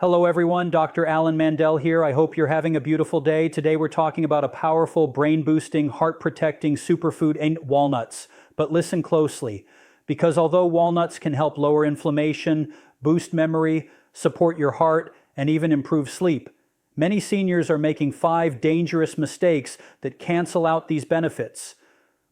Hello everyone, Dr. Alan Mandell here. I hope you're having a beautiful day. Today we're talking about a powerful, brain-boosting, heart-protecting superfood in walnuts. But listen closely, because although walnuts can help lower inflammation, boost memory, support your heart, and even improve sleep, many seniors are making 5 dangerous mistakes that cancel out these benefits.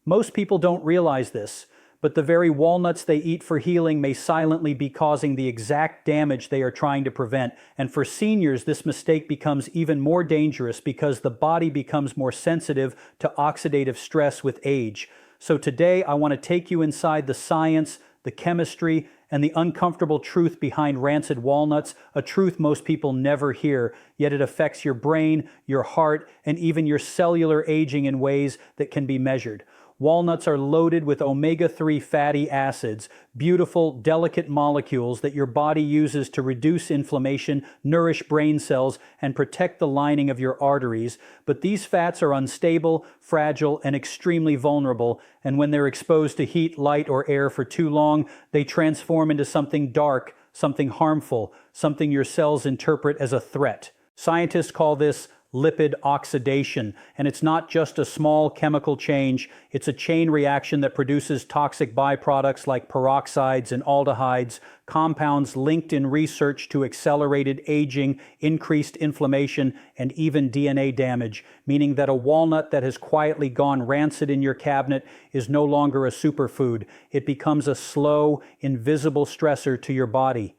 Most people don't realize this, but the very walnuts they eat for healing may silently be causing the exact damage they are trying to prevent. And for seniors, this mistake becomes even more dangerous because the body becomes more sensitive to oxidative stress with age. So today, I want to take you inside the science, the chemistry, and the uncomfortable truth behind rancid walnuts, a truth most people never hear, yet it affects your brain, your heart, and even your cellular aging in ways that can be measured. Walnuts are loaded with omega-3 fatty acids, beautiful, delicate molecules that your body uses to reduce inflammation, nourish brain cells, and protect the lining of your arteries. But these fats are unstable, fragile, and extremely vulnerable, and when they're exposed to heat, light, or air for too long, they transform into something dark, something harmful, something your cells interpret as a threat. Scientists call this lipid oxidation, and it's not just a small chemical change, it's a chain reaction that produces toxic byproducts like peroxides and aldehydes, compounds linked in research to accelerated aging, increased inflammation, and even DNA damage, meaning that a walnut that has quietly gone rancid in your cabinet is no longer a superfood. It becomes a slow, invisible stressor to your body.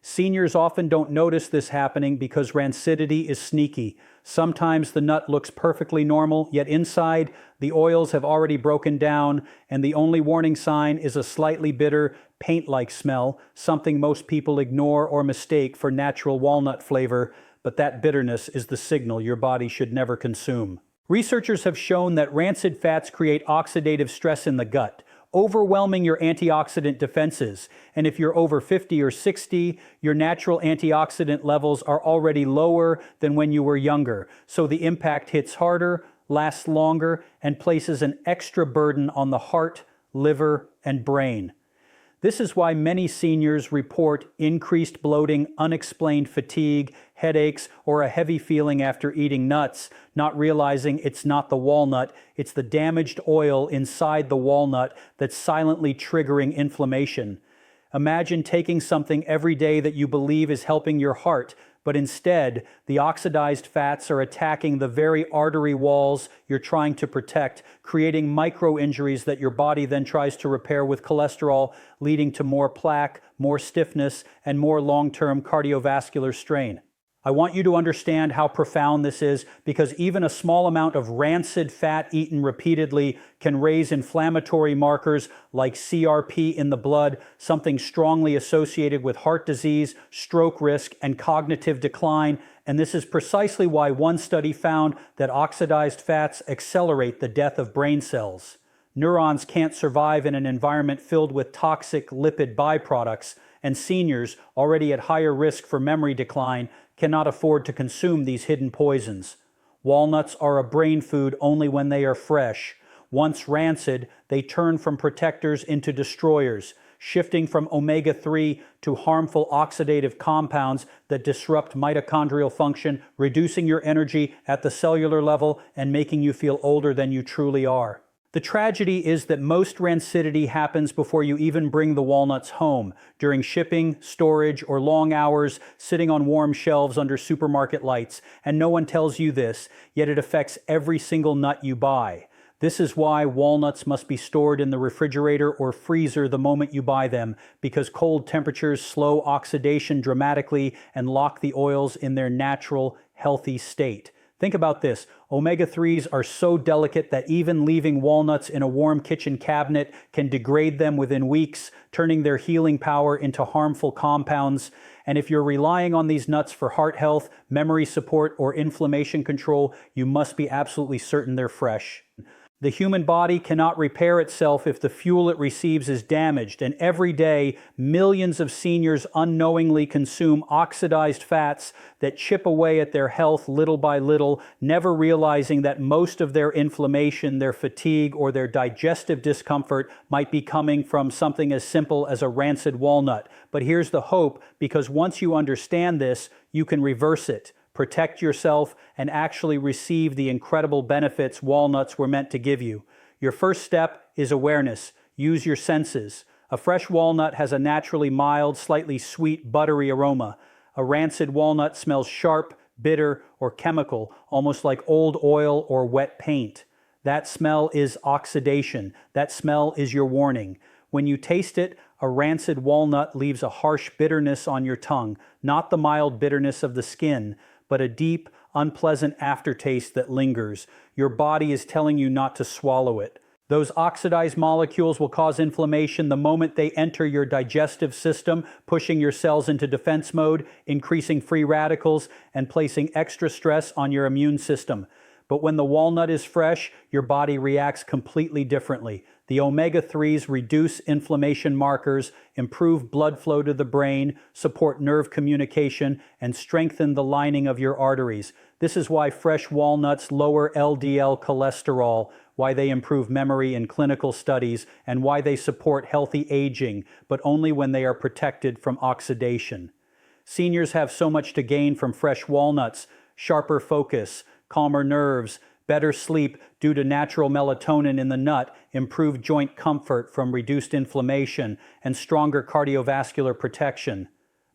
Seniors often don't notice this happening because rancidity is sneaky. Sometimes the nut looks perfectly normal, yet inside, the oils have already broken down, and the only warning sign is a slightly bitter, paint-like smell, something most people ignore or mistake for natural walnut flavor, but that bitterness is the signal your body should never consume. Researchers have shown that rancid fats create oxidative stress in the gut, overwhelming your antioxidant defenses. And if you're over 50 or 60, your natural antioxidant levels are already lower than when you were younger. So the impact hits harder, lasts longer, and places an extra burden on the heart, liver, and brain. This is why many seniors report increased bloating, unexplained fatigue, headaches, or a heavy feeling after eating nuts, not realizing it's not the walnut, it's the damaged oil inside the walnut that's silently triggering inflammation. Imagine taking something every day that you believe is helping your heart, but instead, the oxidized fats are attacking the very artery walls you're trying to protect, creating micro-injuries that your body then tries to repair with cholesterol, leading to more plaque, more stiffness, and more long-term cardiovascular strain. I want you to understand how profound this is, because even a small amount of rancid fat eaten repeatedly can raise inflammatory markers like CRP in the blood, something strongly associated with heart disease, stroke risk, and cognitive decline. And this is precisely why one study found that oxidized fats accelerate the death of brain cells. Neurons can't survive in an environment filled with toxic lipid byproducts, and seniors, already at higher risk for memory decline, cannot afford to consume these hidden poisons. Walnuts are a brain food only when they are fresh. Once rancid, they turn from protectors into destroyers, shifting from omega-3 to harmful oxidative compounds that disrupt mitochondrial function, reducing your energy at the cellular level and making you feel older than you truly are. The tragedy is that most rancidity happens before you even bring the walnuts home, during shipping, storage, or long hours sitting on warm shelves under supermarket lights, and no one tells you this, yet it affects every single nut you buy. This is why walnuts must be stored in the refrigerator or freezer the moment you buy them, because cold temperatures slow oxidation dramatically and lock the oils in their natural, healthy state. Think about this. Omega-3s are so delicate that even leaving walnuts in a warm kitchen cabinet can degrade them within weeks, turning their healing power into harmful compounds. And if you're relying on these nuts for heart health, memory support, or inflammation control, you must be absolutely certain they're fresh. The human body cannot repair itself if the fuel it receives is damaged, and every day, millions of seniors unknowingly consume oxidized fats that chip away at their health little by little, never realizing that most of their inflammation, their fatigue, or their digestive discomfort might be coming from something as simple as a rancid walnut. But here's the hope, because once you understand this, you can reverse it. Protect yourself, and actually receive the incredible benefits walnuts were meant to give you. Your first step is awareness. Use your senses. A fresh walnut has a naturally mild, slightly sweet, buttery aroma. A rancid walnut smells sharp, bitter, or chemical, almost like old oil or wet paint. That smell is oxidation. That smell is your warning. When you taste it, a rancid walnut leaves a harsh bitterness on your tongue, not the mild bitterness of the skin, but a deep, unpleasant aftertaste that lingers. Your body is telling you not to swallow it. Those oxidized molecules will cause inflammation the moment they enter your digestive system, pushing your cells into defense mode, increasing free radicals, and placing extra stress on your immune system. But when the walnut is fresh, your body reacts completely differently. The omega-3s reduce inflammation markers, improve blood flow to the brain, support nerve communication, and strengthen the lining of your arteries. This is why fresh walnuts lower LDL cholesterol, why they improve memory in clinical studies, and why they support healthy aging, but only when they are protected from oxidation. Seniors have so much to gain from fresh walnuts: sharper focus, calmer nerves, better sleep due to natural melatonin in the nut, improved joint comfort from reduced inflammation, and stronger cardiovascular protection.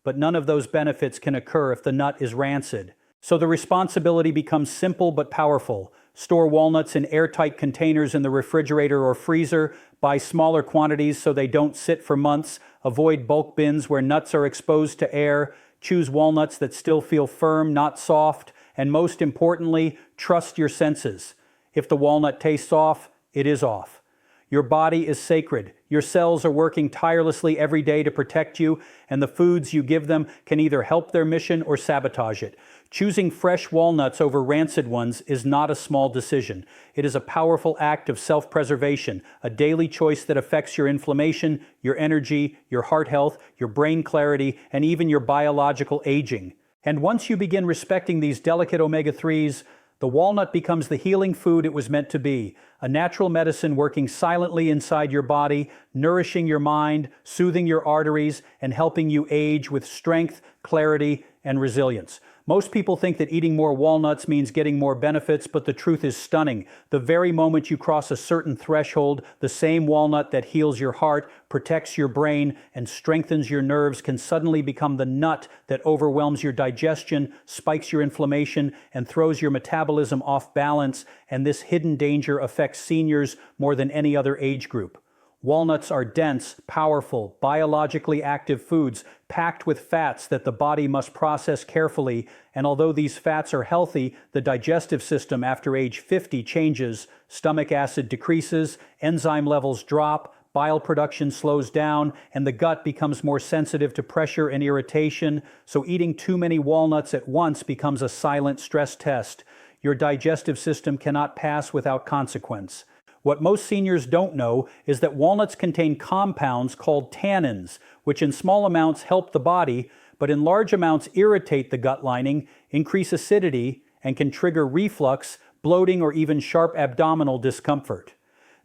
But none of those benefits can occur if the nut is rancid. So the responsibility becomes simple but powerful. Store walnuts in airtight containers in the refrigerator or freezer. Buy smaller quantities so they don't sit for months. Avoid bulk bins where nuts are exposed to air. Choose walnuts that still feel firm, not soft. And most importantly, trust your senses. If the walnut tastes off, it is off. Your body is sacred. Your cells are working tirelessly every day to protect you, and the foods you give them can either help their mission or sabotage it. Choosing fresh walnuts over rancid ones is not a small decision. It is a powerful act of self-preservation, a daily choice that affects your inflammation, your energy, your heart health, your brain clarity, and even your biological aging. And once you begin respecting these delicate omega-3s, the walnut becomes the healing food it was meant to be, a natural medicine working silently inside your body, nourishing your mind, soothing your arteries, and helping you age with strength, clarity, and resilience. Most people think that eating more walnuts means getting more benefits, but the truth is stunning. The very moment you cross a certain threshold, the same walnut that heals your heart, protects your brain, and strengthens your nerves can suddenly become the nut that overwhelms your digestion, spikes your inflammation, and throws your metabolism off balance, and this hidden danger affects seniors more than any other age group. Walnuts are dense, powerful, biologically active foods packed with fats that the body must process carefully, and although these fats are healthy, the digestive system after age 50 changes, stomach acid decreases, enzyme levels drop, bile production slows down, and the gut becomes more sensitive to pressure and irritation, so eating too many walnuts at once becomes a silent stress test. Your digestive system cannot pass without consequence. What most seniors don't know is that walnuts contain compounds called tannins, which in small amounts help the body, but in large amounts irritate the gut lining, increase acidity, and can trigger reflux, bloating, or even sharp abdominal discomfort.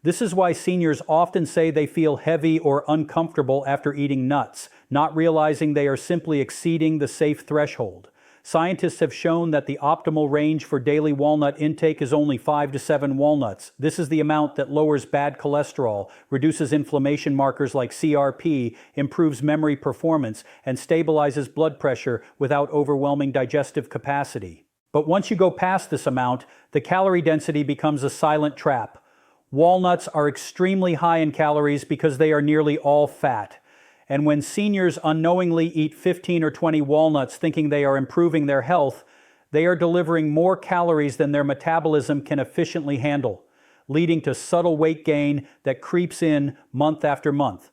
This is why seniors often say they feel heavy or uncomfortable after eating nuts, not realizing they are simply exceeding the safe threshold. Scientists have shown that the optimal range for daily walnut intake is only 5 to 7 walnuts. This is the amount that lowers bad cholesterol, reduces inflammation markers like CRP, improves memory performance, and stabilizes blood pressure without overwhelming digestive capacity. But once you go past this amount, the calorie density becomes a silent trap. Walnuts are extremely high in calories because they are nearly all fat. And when seniors unknowingly eat 15 or 20 walnuts thinking they are improving their health, they are delivering more calories than their metabolism can efficiently handle, leading to subtle weight gain that creeps in month after month.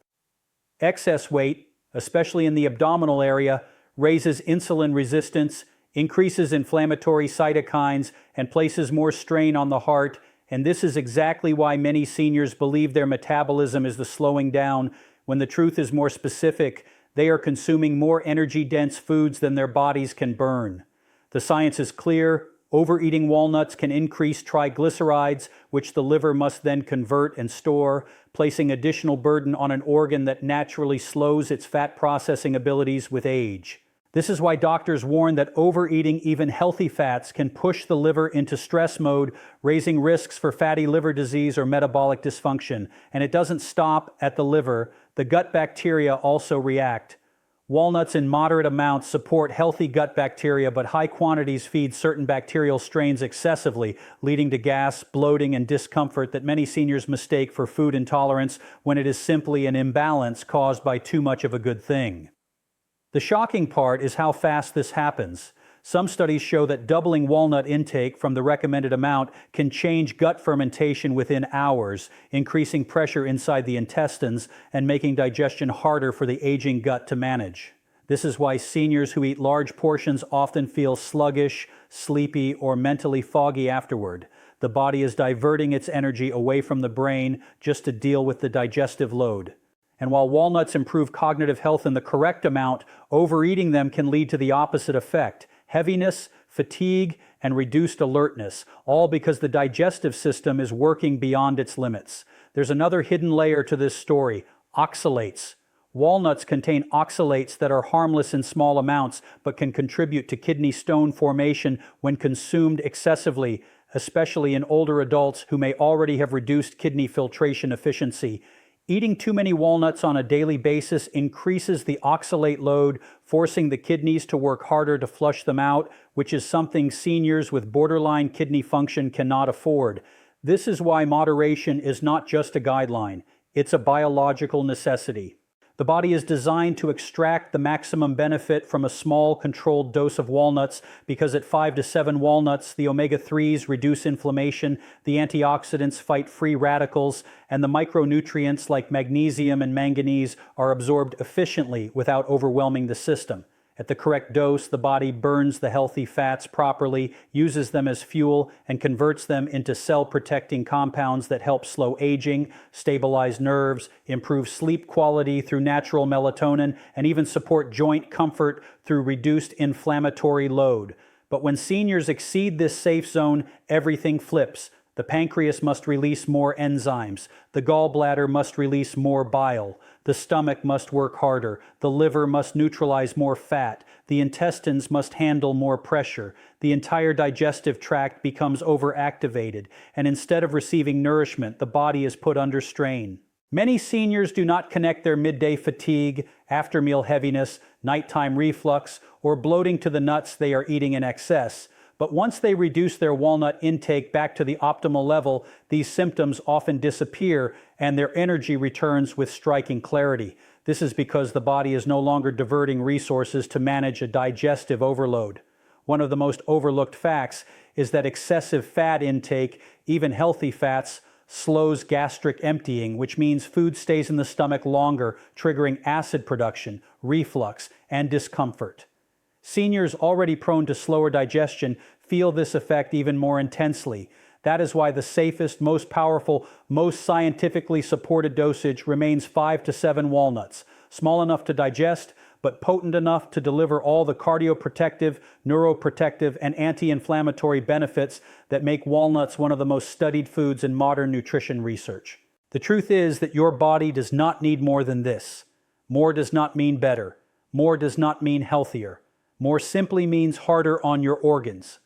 Excess weight, especially in the abdominal area, raises insulin resistance, increases inflammatory cytokines, and places more strain on the heart And this is exactly why many seniors believe their metabolism is the slowing down, when the truth is more specific. They are consuming more energy-dense foods than their bodies can burn. The science is clear. Overeating walnuts can increase triglycerides, which the liver must then convert and store, placing additional burden on an organ that naturally slows its fat processing abilities with age. This is why doctors warn that overeating even healthy fats can push the liver into stress mode, raising risks for fatty liver disease or metabolic dysfunction. And it doesn't stop at the liver. The gut bacteria also react. Walnuts in moderate amounts support healthy gut bacteria, but high quantities feed certain bacterial strains excessively, leading to gas, bloating, and discomfort that many seniors mistake for food intolerance when it is simply an imbalance caused by too much of a good thing. The shocking part is how fast this happens. Some studies show that doubling walnut intake from the recommended amount can change gut fermentation within hours, increasing pressure inside the intestines and making digestion harder for the aging gut to manage. This is why seniors who eat large portions often feel sluggish, sleepy, or mentally foggy afterward. The body is diverting its energy away from the brain just to deal with the digestive load. And while walnuts improve cognitive health in the correct amount, overeating them can lead to the opposite effect: heaviness, fatigue, and reduced alertness, all because the digestive system is working beyond its limits. There's another hidden layer to this story: oxalates. Walnuts contain oxalates that are harmless in small amounts, but can contribute to kidney stone formation when consumed excessively, especially in older adults who may already have reduced kidney filtration efficiency. Eating too many walnuts on a daily basis increases the oxalate load, forcing the kidneys to work harder to flush them out, which is something seniors with borderline kidney function cannot afford. This is why moderation is not just a guideline, it's a biological necessity. The body is designed to extract the maximum benefit from a small, controlled dose of walnuts because at 5 to 7 walnuts, the omega-3s reduce inflammation, the antioxidants fight free radicals, and the micronutrients like magnesium and manganese are absorbed efficiently without overwhelming the system. At the correct dose, the body burns the healthy fats properly, uses them as fuel, and converts them into cell-protecting compounds that help slow aging, stabilize nerves, improve sleep quality through natural melatonin, and even support joint comfort through reduced inflammatory load. But when seniors exceed this safe zone, everything flips. The pancreas must release more enzymes. The gallbladder must release more bile. The stomach must work harder. The liver must neutralize more fat. The intestines must handle more pressure. The entire digestive tract becomes overactivated, and instead of receiving nourishment, the body is put under strain. Many seniors do not connect their midday fatigue, after-meal heaviness, nighttime reflux, or bloating to the nuts they are eating in excess. But once they reduce their walnut intake back to the optimal level, these symptoms often disappear and their energy returns with striking clarity. This is because the body is no longer diverting resources to manage a digestive overload. One of the most overlooked facts is that excessive fat intake, even healthy fats, slows gastric emptying, which means food stays in the stomach longer, triggering acid production, reflux, and discomfort. Seniors already prone to slower digestion feel this effect even more intensely. That is why the safest, most powerful, most scientifically supported dosage remains 5 to 7 walnuts, small enough to digest, but potent enough to deliver all the cardioprotective, neuroprotective, and anti-inflammatory benefits that make walnuts one of the most studied foods in modern nutrition research. The truth is that your body does not need more than this. More does not mean better. More does not mean healthier. More simply means harder on your organs.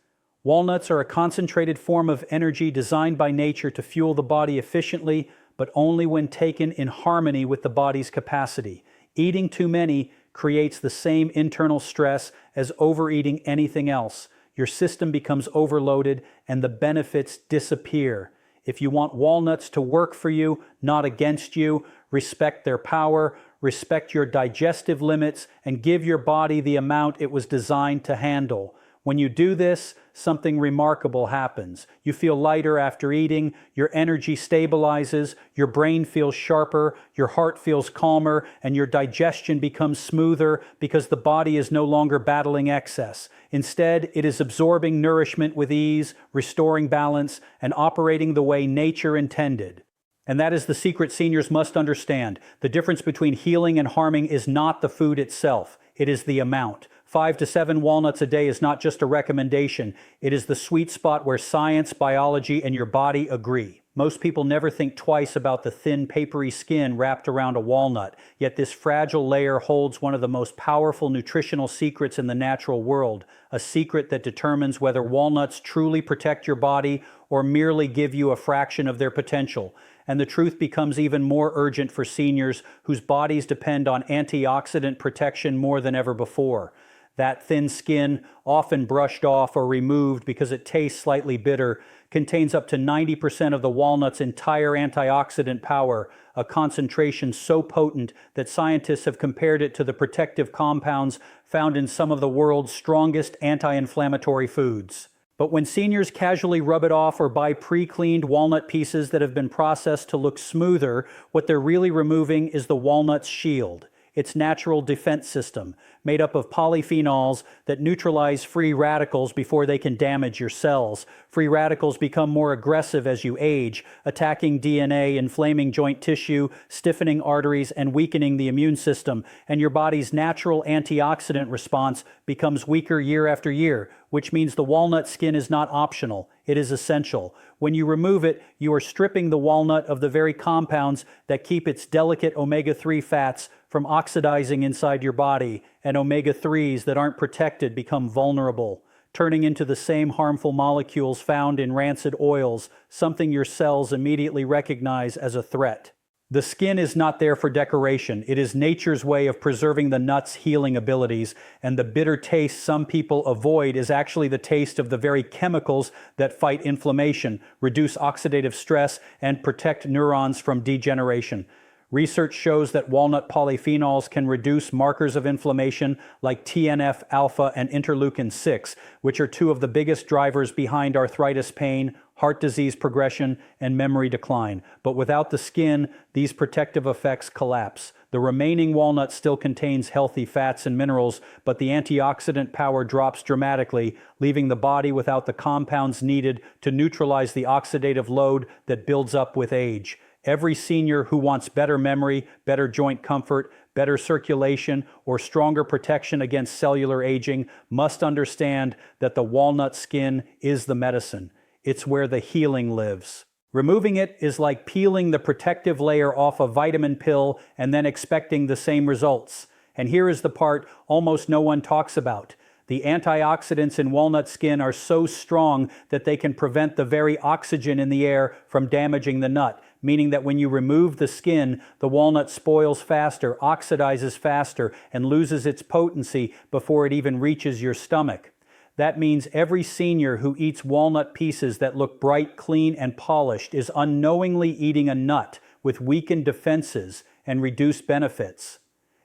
Walnuts are a concentrated form of energy designed by nature to fuel the body efficiently, but only when taken in harmony with the body's capacity. Eating too many creates the same internal stress as overeating anything else. Your system becomes overloaded and the benefits disappear. If you want walnuts to work for you, not against you, respect their power, respect your digestive limits, and give your body the amount it was designed to handle. When you do this, something remarkable happens. You feel lighter after eating, your energy stabilizes, your brain feels sharper, your heart feels calmer, and your digestion becomes smoother because the body is no longer battling excess. Instead, it is absorbing nourishment with ease, restoring balance, and operating the way nature intended. And that is the secret seniors must understand. The difference between healing and harming is not the food itself, it is the amount. 5 to 7 walnuts a day is not just a recommendation, it is the sweet spot where science, biology, and your body agree. Most people never think twice about the thin, papery skin wrapped around a walnut, yet this fragile layer holds one of the most powerful nutritional secrets in the natural world, a secret that determines whether walnuts truly protect your body or merely give you a fraction of their potential. And the truth becomes even more urgent for seniors whose bodies depend on antioxidant protection more than ever before. That thin skin, often brushed off or removed because it tastes slightly bitter, contains up to 90% of the walnut's entire antioxidant power, a concentration so potent that scientists have compared it to the protective compounds found in some of the world's strongest anti-inflammatory foods. But when seniors casually rub it off or buy pre-cleaned walnut pieces that have been processed to look smoother, what they're really removing is the walnut's shield, its natural defense system, made up of polyphenols that neutralize free radicals before they can damage your cells. Free radicals become more aggressive as you age, attacking DNA, inflaming joint tissue, stiffening arteries, and weakening the immune system, and your body's natural antioxidant response becomes weaker year after year, which means the walnut skin is not optional, it is essential. When you remove it, you are stripping the walnut of the very compounds that keep its delicate omega-3 fats from oxidizing inside your body, and omega-3s that aren't protected become vulnerable, turning into the same harmful molecules found in rancid oils, something your cells immediately recognize as a threat. The skin is not there for decoration. It is nature's way of preserving the nut's healing abilities, and the bitter taste some people avoid is actually the taste of the very chemicals that fight inflammation, reduce oxidative stress, and protect neurons from degeneration. Research shows that walnut polyphenols can reduce markers of inflammation like TNF-alpha and interleukin-6, which are two of the biggest drivers behind arthritis pain, heart disease progression, and memory decline. But without the skin, these protective effects collapse. The remaining walnut still contains healthy fats and minerals, but the antioxidant power drops dramatically, leaving the body without the compounds needed to neutralize the oxidative load that builds up with age. Every senior who wants better memory, better joint comfort, better circulation, or stronger protection against cellular aging must understand that the walnut skin is the medicine. It's where the healing lives. Removing it is like peeling the protective layer off a vitamin pill and then expecting the same results. And here is the part almost no one talks about. The antioxidants in walnut skin are so strong that they can prevent the very oxygen in the air from damaging the nut, meaning that when you remove the skin, the walnut spoils faster, oxidizes faster, and loses its potency before it even reaches your stomach. That means every senior who eats walnut pieces that look bright, clean, and polished is unknowingly eating a nut with weakened defenses and reduced benefits.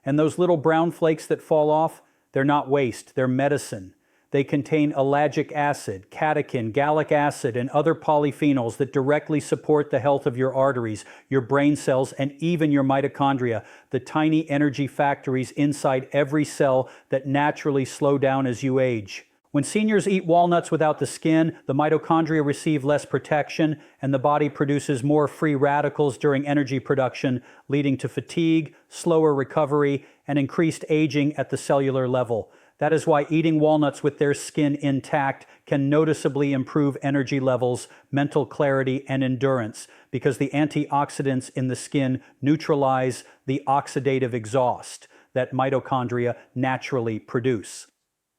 And those little brown flakes that fall off, they're not waste, they're medicine. They contain ellagic acid, catechin, gallic acid, and other polyphenols that directly support the health of your arteries, your brain cells, and even your mitochondria, the tiny energy factories inside every cell that naturally slow down as you age. When seniors eat walnuts without the skin, the mitochondria receive less protection, and the body produces more free radicals during energy production, leading to fatigue, slower recovery, and increased aging at the cellular level. That is why eating walnuts with their skin intact can noticeably improve energy levels, mental clarity, and endurance, because the antioxidants in the skin neutralize the oxidative exhaust that mitochondria naturally produce.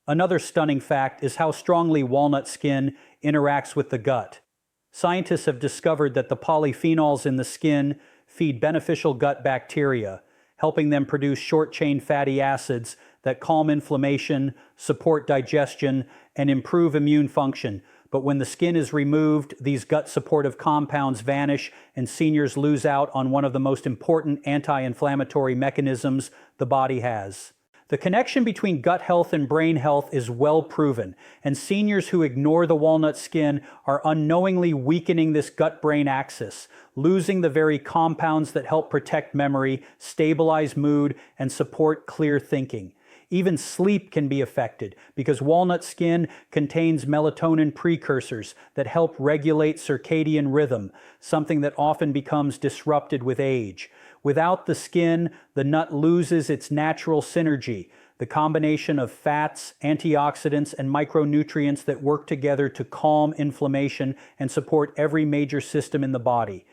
Another stunning fact is how strongly walnut skin interacts with the gut. Scientists have discovered that the polyphenols in the skin feed beneficial gut bacteria, helping them produce short-chain fatty acids that calm inflammation, support digestion, and improve immune function. But when the skin is removed, these gut-supportive compounds vanish, and seniors lose out on one of the most important anti-inflammatory mechanisms the body has. The connection between gut health and brain health is well proven, and seniors who ignore the walnut skin are unknowingly weakening this gut-brain axis, losing the very compounds that help protect memory, stabilize mood, and support clear thinking. Even sleep can be affected because walnut skin contains melatonin precursors that help regulate circadian rhythm, something that often becomes disrupted with age. Without the skin, the nut loses its natural synergy, the combination of fats, antioxidants, and micronutrients that work together to calm inflammation and support every major system in the body.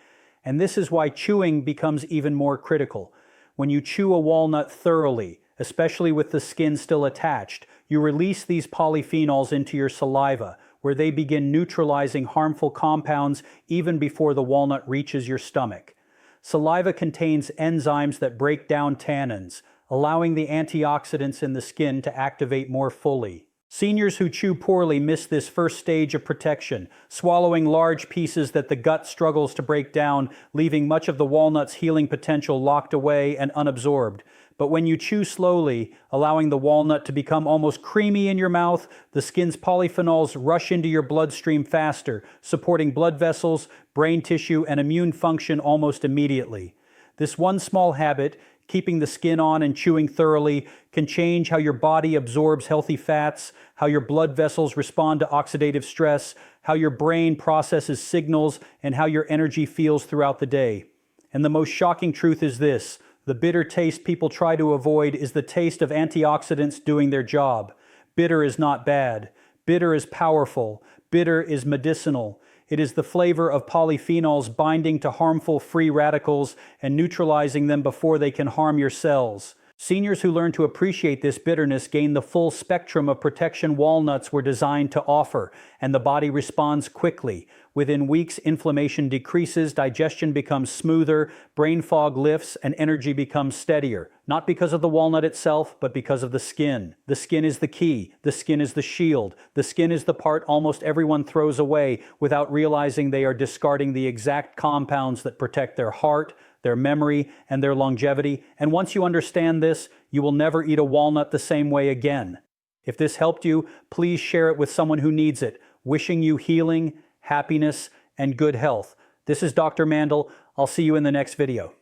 And this is why chewing becomes even more critical. When you chew a walnut thoroughly, especially with the skin still attached, you release these polyphenols into your saliva, where they begin neutralizing harmful compounds even before the walnut reaches your stomach. Saliva contains enzymes that break down tannins, allowing the antioxidants in the skin to activate more fully. Seniors who chew poorly miss this first stage of protection, swallowing large pieces that the gut struggles to break down, leaving much of the walnut's healing potential locked away and unabsorbed. But when you chew slowly, allowing the walnut to become almost creamy in your mouth, the skin's polyphenols rush into your bloodstream faster, supporting blood vessels, brain tissue, and immune function almost immediately. This one small habit, keeping the skin on and chewing thoroughly, can change how your body absorbs healthy fats, how your blood vessels respond to oxidative stress, how your brain processes signals, and how your energy feels throughout the day. And the most shocking truth is this: the bitter taste people try to avoid is the taste of antioxidants doing their job. Bitter is not bad. Bitter is powerful. Bitter is medicinal. It is the flavor of polyphenols binding to harmful free radicals and neutralizing them before they can harm your cells. Seniors who learn to appreciate this bitterness gain the full spectrum of protection walnuts were designed to offer, and the body responds quickly. Within weeks, inflammation decreases, digestion becomes smoother, brain fog lifts, and energy becomes steadier. Not because of the walnut itself, but because of the skin. The skin is the key. The skin is the shield. The skin is the part almost everyone throws away without realizing they are discarding the exact compounds that protect their heart, their memory, and their longevity. And once you understand this, you will never eat a walnut the same way again. If this helped you, please share it with someone who needs it. Wishing you healing, happiness, and good health. This is Dr. Mandell. I'll see you in the next video.